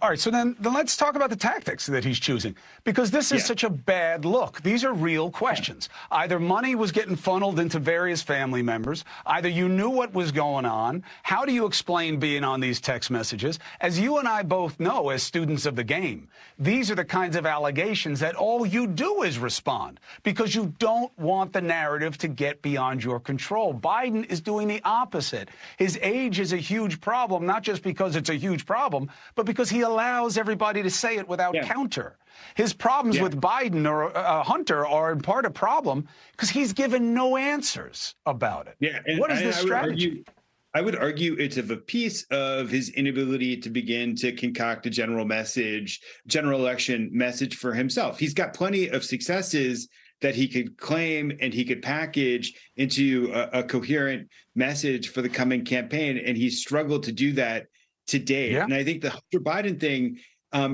All right, so then let's talk about the tactics that he's choosing, because this is such a bad look. These are real questions. Either money was getting funneled into various family members, either you knew what was going on. How do you explain being on these text messages? As you and I both know, as students of the game, these are the kinds of allegations that all you do is respond, because you don't want the narrative to get beyond your control. Biden is doing the opposite. His age is a huge problem, not just because it's a huge problem, but because he allows everybody to say it without counter. His problems with Biden or Hunter are in part a problem because he's given no answers about it. Yeah, and what is this strategy? I would argue it's of a piece of his inability to begin to concoct a general election message for himself. He's got plenty of successes that he could claim and he could package into a coherent message for the coming campaign, and he's struggled to do that to date. And I think the Hunter Biden thing,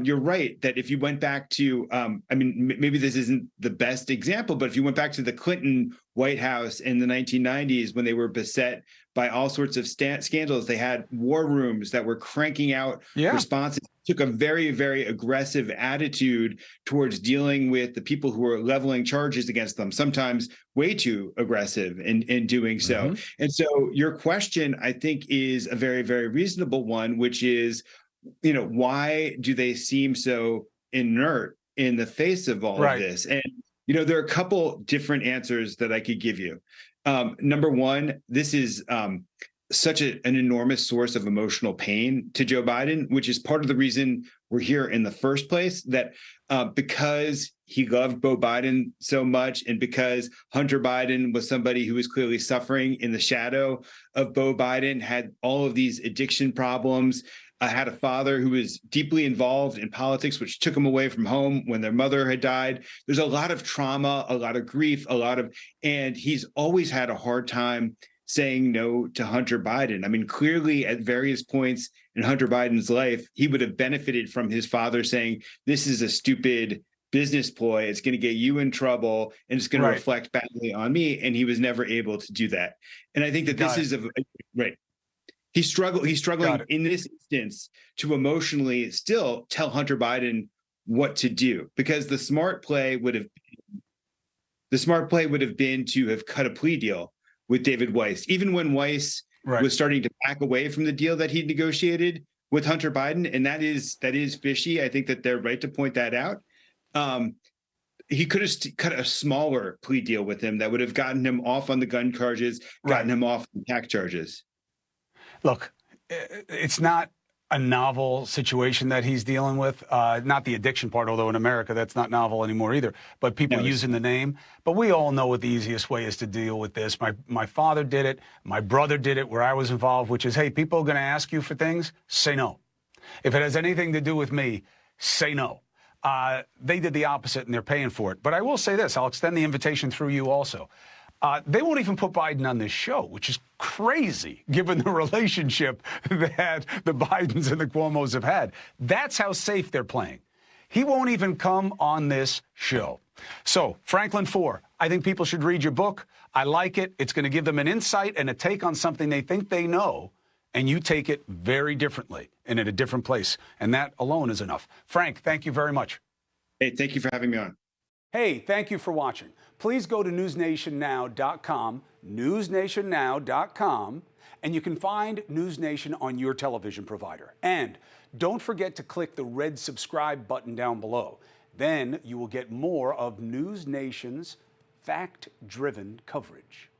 you're right, that if you went back to, I mean, maybe this isn't the best example, but if you went back to the Clinton White House in the 1990s, when they were beset by all sorts of scandals, they had war rooms that were cranking out responses, took a very, very aggressive attitude towards dealing with the people who were leveling charges against them, sometimes way too aggressive in doing so. And so your question, I think, is a very, very reasonable one, which is, you know, why do they seem so inert in the face of all of this? And, you know, there are a couple different answers that I could give you. Number one, this is such an enormous source of emotional pain to Joe Biden, which is part of the reason we're here in the first place, that because he loved Beau Biden so much and because Hunter Biden was somebody who was clearly suffering in the shadow of Beau Biden, had all of these addiction problems, had a father who was deeply involved in politics, which took him away from home when their mother had died. There's a lot of trauma, a lot of grief, and he's always had a hard time saying no to Hunter Biden. I mean, clearly at various points in Hunter Biden's life, he would have benefited from his father saying, this is a stupid business ploy. It's going to get you in trouble and it's going to reflect badly on me. And he was never able to do that. And I think that this is He's struggling in this instance to emotionally still tell Hunter Biden what to do, because the smart play would have been to have cut a plea deal with David Weiss, even when Weiss was starting to back away from the deal that he negotiated with Hunter Biden, and that is fishy. I think that they're right to point that out. He could have cut a smaller plea deal with him that would have gotten him off on the gun charges, gotten him off the tax charges. Look, it's not a novel situation that he's dealing with, not the addiction part, although in America that's not novel anymore either, but people using the name. But we all know what the easiest way is to deal with this. My father did it. My brother did it where I was involved, which is, hey, people are going to ask you for things, say no. If it has anything to do with me, say no. They did the opposite and they're paying for it. But I will say this, I'll extend the invitation through you also. They won't even put Biden on this show, which is crazy, given the relationship that the Bidens and the Cuomos have had. That's how safe they're playing. He won't even come on this show. So, Franklin Foer, I think people should read your book. I like it. It's going to give them an insight and a take on something they think they know, and you take it very differently and in a different place. And that alone is enough. Frank, thank you very much. Hey, thank you for having me on. Hey, thank you for watching. Please go to newsnationnow.com, newsnationnow.com, and you can find NewsNation on your television provider. And don't forget to click the red subscribe button down below. Then you will get more of NewsNation's fact-driven coverage.